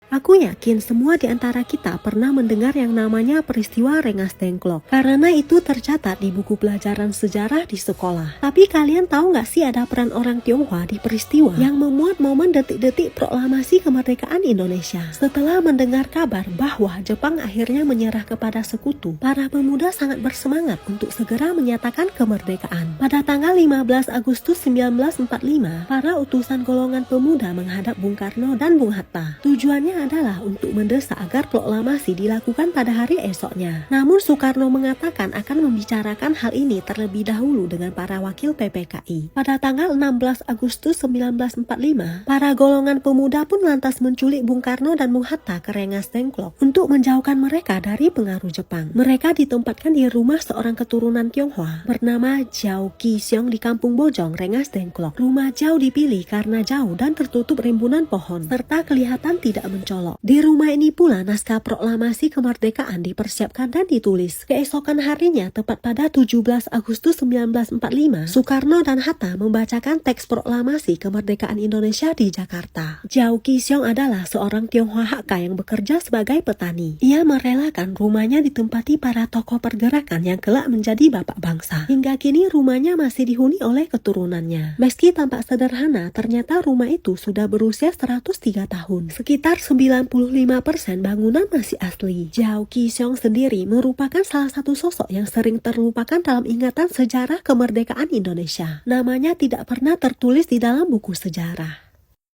Aku yakin semua di antara kita pernah mendengar yang namanya peristiwa Rengas Dengklok, karena itu tercatat di buku pelajaran sejarah di sekolah. Tapi kalian tahu nggak sih ada peran orang Tionghoa di peristiwa yang memuat momen detik-detik proklamasi kemerdekaan Indonesia? Setelah mendengar kabar bahwa Jepang akhirnya menyerah kepada sekutu, para pemuda sangat bersemangat untuk segera menyatakan kemerdekaan. Pada tanggal 15 Agustus 1945, para utusan golongan pemuda menghadap Bung Karno dan Bung Hatta. Tujuannya adalah untuk mendesak agar proklamasi dilakukan pada hari esoknya. Namun Soekarno mengatakan akan membicarakan hal ini terlebih dahulu dengan para wakil PPKI. Pada tanggal 16 Agustus 1945, para golongan pemuda pun lantas menculik Bung Karno dan Bung Hatta ke Rengas Dengklok untuk menjauhkan mereka dari pengaruh Jepang. Mereka ditempatkan di rumah seorang keturunan Tionghoa bernama Jiao Qisiong di Kampung Bojong, Rengas Dengklok. Rumah Jiao dipilih karena jauh dan tertutup rimbunan pohon serta kelihatan tidak mencolok. Di rumah ini pula naskah proklamasi kemerdekaan dipersiapkan dan ditulis. Keesokan harinya, tepat pada 17 Agustus 1945, Soekarno dan Hatta membacakan teks proklamasi kemerdekaan Indonesia di Jakarta. Jiao Qisiong adalah seorang Tionghoa Hakka yang bekerja sebagai petani. Ia merelakan rumahnya ditempati para tokoh pergerakan yang kelak menjadi bapak bangsa. Hingga kini rumahnya masih dihuni oleh keturunannya. Meski tampak sederhana, ternyata rumah itu sudah berusia 103 tahun. Sekitar 95% bangunan masih asli. Jiao Qisiong sendiri merupakan salah satu sosok yang sering terlupakan dalam ingatan sejarah kemerdekaan Indonesia. Namanya tidak pernah tertulis di dalam buku sejarah.